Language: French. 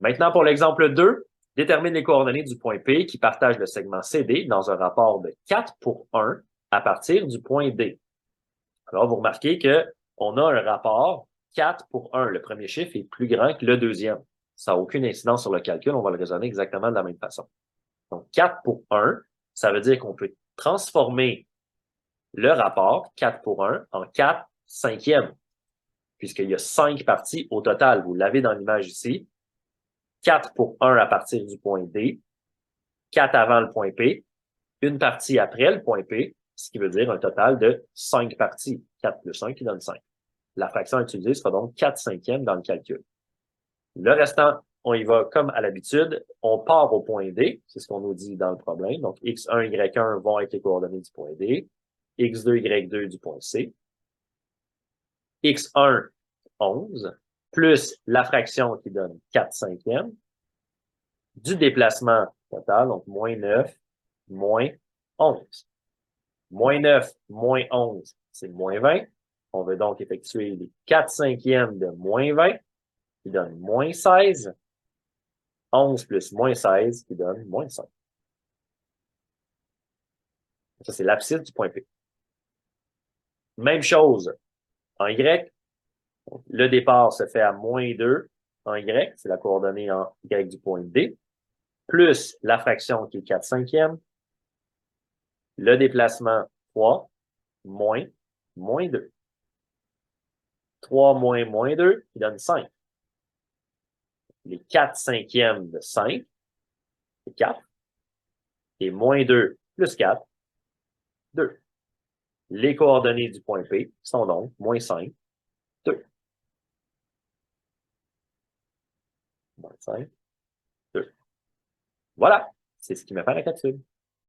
Maintenant, pour l'exemple 2, détermine les coordonnées du point P qui partage le segment CD dans un rapport de 4 pour 1 à partir du point D. Alors, vous remarquez qu'on a un rapport 4 pour 1. Le premier chiffre est plus grand que le deuxième. Ça n'a aucune incidence sur le calcul. On va le raisonner exactement de la même façon. Donc, 4 pour 1, ça veut dire qu'on peut transformer le rapport 4 pour 1 en 4 cinquièmes, puisqu'il y a 5 parties au total. Vous l'avez dans l'image ici. 4 pour 1 à partir du point D, 4 avant le point P, une partie après le point P, ce qui veut dire un total de 5 parties. 4 plus 1 qui donne 5. La fraction utilisée sera donc 4 cinquièmes dans le calcul. Le restant, on y va comme à l'habitude. On part au point D, c'est ce qu'on nous dit dans le problème. Donc, x1, y1 vont être les coordonnées du point D, x2, y2 du point C, x1, 11, plus la fraction qui donne 4 cinquièmes, du déplacement total, donc moins 9, moins 11. Moins 9, moins 11, c'est moins 20. On veut donc effectuer les 4 cinquièmes de moins 20, qui donne moins 16. 11 plus moins 16, qui donne moins 5. Ça, c'est l'abscisse du point P. Même chose en Y. Le départ se fait à moins 2 en Y, c'est la coordonnée en Y du point D, plus la fraction qui est 4 cinquièmes, le déplacement 3, moins 2. 3 moins moins 2, qui donne 5. Les 4 cinquièmes de 5, c'est 4. Et moins 2 plus 4, 2. Les coordonnées du point P sont donc moins 5, 2. Moins 5, 2. Voilà, c'est ce qui me fait la capsule.